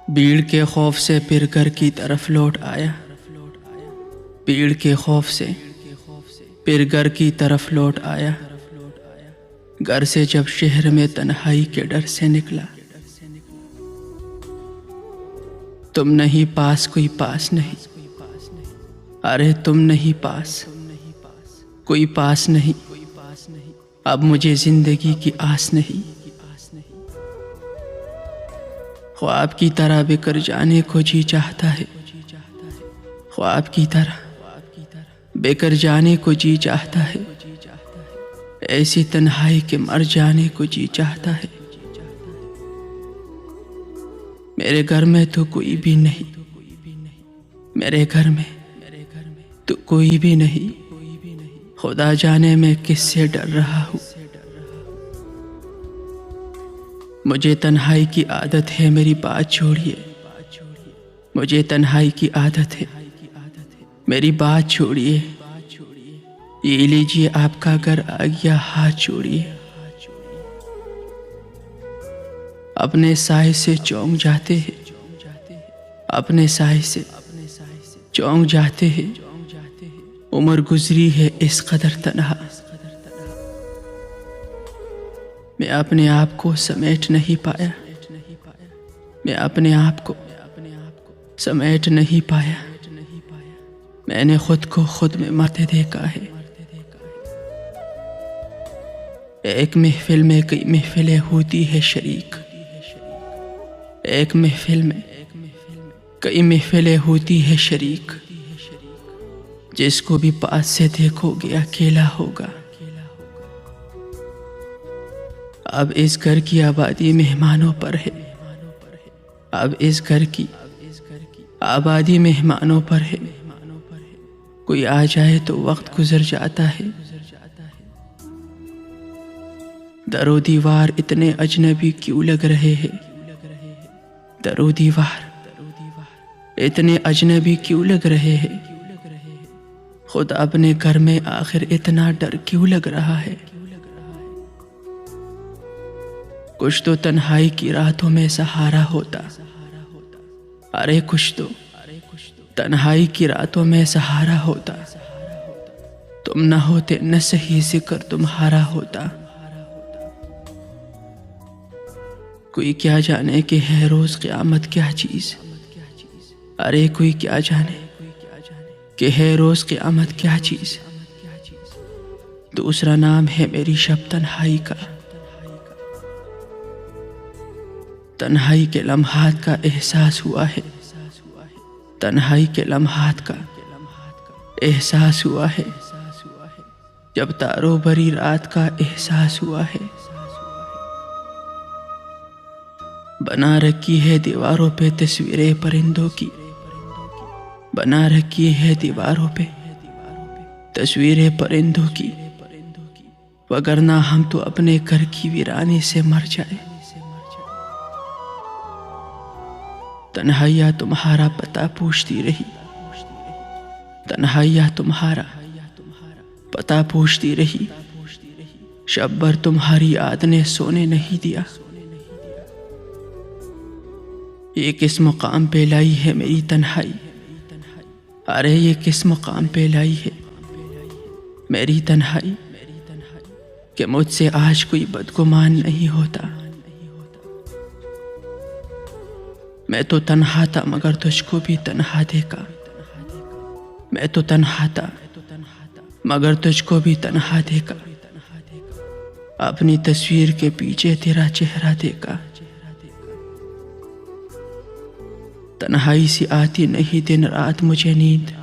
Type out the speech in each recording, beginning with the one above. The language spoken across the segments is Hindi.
भीड़ के खौफ से फिर घर की तरफ लौट आया। भीड़ के खौफ से फिर घर की तरफ लौट आया। घर से जब शहर में तन्हाई के डर से निकला। तुम नहीं पास, कोई पास नहीं। अरे तुम नहीं पास, कोई पास नहीं। अब मुझे जिंदगी की आस नहीं। ख्वाब की तरह बिखर जाने को जी चाहता है। ख्वाब की तरह बिखर जाने को जी चाहता है। ऐसी तन्हाई के मर जाने को जी चाहता है। मेरे घर में तो कोई भी नहीं। मेरे घर में तो कोई भी नहीं। खुदा जाने मैं किससे डर रहा हूँ। मुझे तन्हाई की आदत है, मेरी बात छोड़िए। मुझे तन्हाई की आदत है, मेरी बात छोड़िए। ये लीजिए आपका घर आ गया, हाथ जोड़िए। अपने साए से चौंक जाते हैं, अपने साए से चौंक जाते हैं। उम्र गुजरी है इस कदर तन्हा। मैं अपने आप को समेट नहीं पाया। मैं अपने आप को समेट नहीं पाया। मैंने खुद को खुद में मरते देखा है। एक महफिल में कई महफिलें होती है शरीक। एक महफिल में कई महफिलें होती है शरीक। जिसको भी पास से देखोगे अकेला होगा। अब इस घर की आबादी मेहमानों पर है। अब इस घर की आबादी मेहमानों पर है। कोई आ जाए तो वक्त गुजर जाता है। दरो दीवार इतने अजनबी क्यों लग रहे हैं। दरो दीवार इतने अजनबी क्यों लग रहे हैं। खुद अपने घर में आखिर इतना डर क्यों लग रहा है। कुछ तो तन्हाई की रातों में सहारा होता। अरे कुछ तो तन्हाई की रातों में सहारा होता। तुम न होते न सही जिक्र तुम्हारा होता। कोई क्या जाने कि है रोज क़यामत क्या चीज। अरे कोई क्या जाने कि है रोज क़यामत क्या चीज। दूसरा नाम है मेरी शब तन्हाई का। तन्हाई के लम्हात का एहसास हुआ है। तन्हाई के लम्हात का एहसास हुआ है। जब तारों भरी रात का एहसास हुआ है। बना रखी है दीवारों पे तस्वीरें परिंदों की। बना रखी है दीवारों पे तस्वीरें परिंदों की। वगरना हम तो अपने घर की वीरानी से मर जाए। तन्हाइयाँ तुम्हारा पता पूछती रही। तन्हाइयाँ तुम्हारा पता पूछती रही। शब भर तुम्हारी याद ने सोने नहीं दिया। ये किस मुकाम पे लाई है मेरी तन्हाई। अरे ये किस मुकाम पे लाई है मेरी तन्हाई कि मुझसे आज कोई बदगुमान नहीं होता। मैं तो तन्हा था मगर तुझको भी तन्हा देखा। मैं तो तन्हा था मगर तुझको भी तन्हा देखा। अपनी तस्वीर के पीछे तेरा चेहरा देखा। तन्हाई से आती नहीं दिन रात मुझे नींद।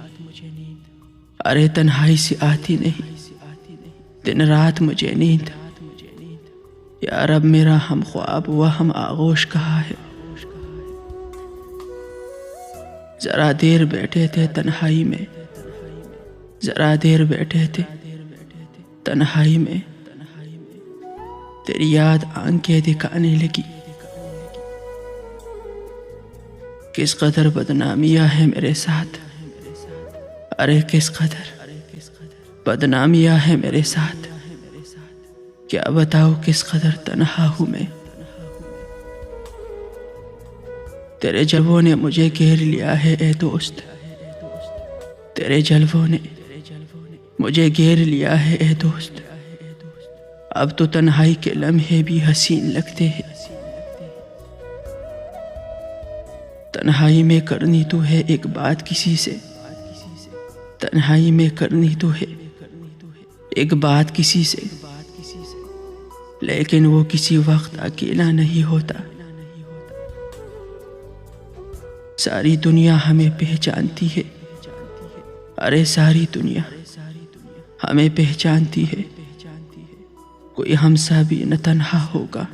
अरे तन्हाई से आती नहीं दिन रात मुझे नींद। यार अब मेरा हम ख्वाब व हम आगोश कहाँ है। जरा देर बैठे थे तन्हाई में। जरा देर बैठे थे तन्हाई में। तेरी याद आंखें दिखाने लगी। किस कदर बदनामियां है मेरे साथ। अरे किस कदर बदनामियां है मेरे साथ। क्या बताओ किस कदर तन्हा हूं मैं। तेरे जलवों ने मुझे घेर लिया है ए दोस्त, तेरे जलवों ने मुझे घेर लिया है ए दोस्त। अब तो तन्हाई के लम्हे भी हसीन लगते हैं। तन्हाई में करनी तो है एक बात किसी से, तन्हाई में करनी तो है एक बात किसी से, लेकिन वो किसी वक्त अकेला नहीं होता। सारी दुनिया हमें पहचानती है, अरे सारी दुनिया हमें पहचानती है। कोई हमसा भी न तन्हा होगा,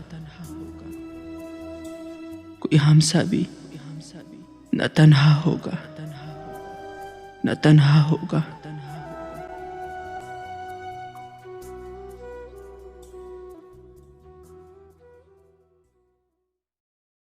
कोई हमसा भी न तन्हा होगा, न तन्हा होगा।